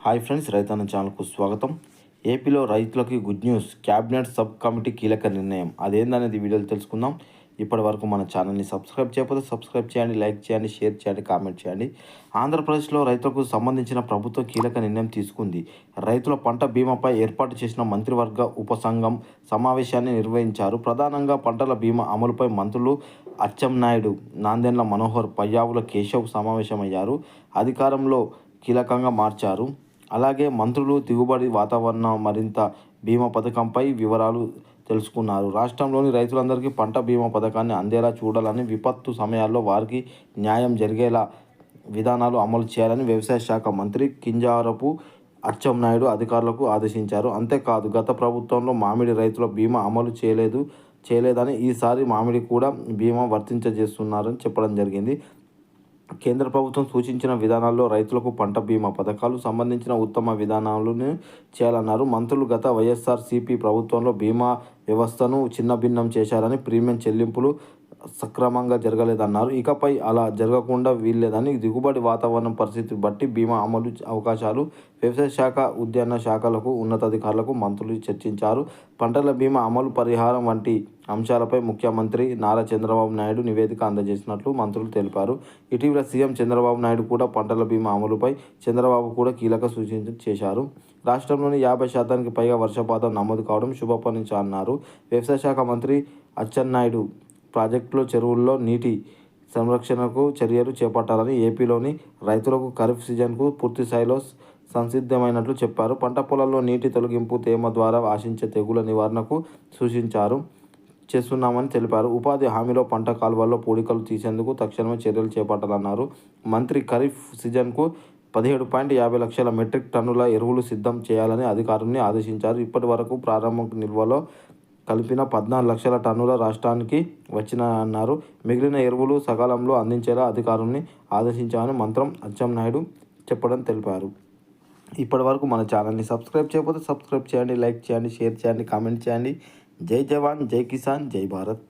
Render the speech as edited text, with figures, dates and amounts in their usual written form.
Hi friends, రైతన్న ఛానల్కు స్వాగతం. ఏపీలో రైతులకి good news. Cabinet sub committee కీలక నిర్ణయం. అదేందనేది వీడియోలో తెలుసుకుందాం. ఇప్పటి వరకు మన ఛానల్ని సబ్స్క్రైబ్ చేయకపోతే సబ్స్క్రైబ్ చేయండి, లైక్ చేయండి, షేర్ చేయండి, కామెంట్ చేయండి. ఆంధ్రప్రదేశ్లో రైతులకు సంబంధించిన ప్రభుత్వం కీలక నిర్ణయం తీసుకుంది. రైతుల పంట బీమాపై ఏర్పాటు చేసిన మంత్రివర్గ ఉపసంఘం సమావేశాన్ని నిర్వహించారు. ప్రధానంగా పంటల బీమా అమలుపై మంత్రులు అచ్చెన్నాయుడు, నాదెండ్ల మనోహర్, పయ్యావుల కేశవ్ సమావేశమయ్యారు. అధికారంలో కీలకంగా మార్చారు. అలాగే మంత్రులు దిగుబడి వాతావరణ మరింత బీమా పథకంపై వివరాలు తెలుసుకున్నారు. రాష్ట్రంలోని రైతులందరికీ పంట బీమా పథకాన్ని అందేలా చూడాలని, విపత్తు సమయాల్లో వారికి న్యాయం జరిగేలా విధానాలు అమలు చేయాలని వ్యవసాయ శాఖ మంత్రి కింజారపు అచ్చెన్నాయుడు అధికారులకు ఆదేశించారు. అంతేకాదు, గత ప్రభుత్వంలో మామిడి రైతుల బీమా అమలు చేయలేదని ఈసారి మామిడి కూడా బీమా వర్తించజేస్తున్నారని చెప్పడం జరిగింది. కేంద్ర ప్రభుత్వం సూచించిన విధానాల్లో రైతులకు పంట బీమా పథకాలు సంబంధించిన ఉత్తమ విధానాలను చేయాలన్నారు. మంత్రులు గత వైఎస్ఆర్సీపీ ప్రభుత్వంలో బీమా వ్యవస్థను చిన్నభిన్నం చేశారని, ప్రీమియం చెల్లింపులు సక్రమంగా జరగలేదన్నారు. ఇకపై అలా జరగకుండా వీల్లేదని, దిగుబడి వాతావరణం పరిస్థితి బట్టి బీమా అమలు అవకాశాలు వ్యవసాయ శాఖ, ఉద్యాన శాఖలకు ఉన్నతాధికారులకు మంత్రులు చర్చించారు. పంటల బీమా అమలు, పరిహారం వంటి అంశాలపై ముఖ్యమంత్రి నారా చంద్రబాబు నాయుడు నివేదిక అందజేసినట్లు మంత్రులు తెలిపారు. ఇటీవల సీఎం చంద్రబాబు నాయుడు కూడా పంటల బీమా అమలుపై చంద్రబాబు కూడా కీలక సూచన చేశారు. రాష్ట్రంలోని 50% పైగా వర్షపాతం నమోదు కావడం శుభపరిణామం అన్నారు. వ్యవసాయ శాఖ మంత్రి అచ్చెన్నాయుడు ప్రాజెక్టులో, చెరువుల్లో నీటి సంరక్షణకు చర్యలు చేపట్టాలని, ఏపీలోని రైతులకు ఖరీఫ్ సీజన్కు పూర్తి స్థాయిలో సంసిద్ధమైనట్లు చెప్పారు. పంట పొలాల్లో నీటి తొలగింపు, తేమ ద్వారా ఆశించే తెగుళ్ల నివారణకు చేస్తున్నామని తెలిపారు. ఉపాధి హామీలో పంట కాలువల్లో పూడికలు తీసేందుకు తక్షణమే చర్యలు చేపట్టాలన్నారు. మంత్రి ఖరీఫ్ సీజన్కు 17.50 లక్షల మెట్రిక్ టన్నుల ఎరువులు సిద్ధం చేయాలని అధికారుల్ని ఆదేశించారు. ఇప్పటి వరకు ప్రారంభ నిల్వలో కలిపిన 14 లక్షల టన్నుల రాష్ట్రానికి వచ్చినాయన్నారు. మిగిలిన ఎరువులు సకాలంలో అందించేలా అధికారుల్ని ఆదేశించామని మంత్రి అచ్చెన్నాయుడు తెలిపారు. ఇప్పటి వరకు మన ఛానల్ని సబ్స్క్రైబ్ చేయకపోతే సబ్స్క్రైబ్ చేయండి, లైక్ చేయండి, షేర్ చేయండి, కామెంట్ చేయండి. జై జవాన్, జై కిసాన్, జై భారత్.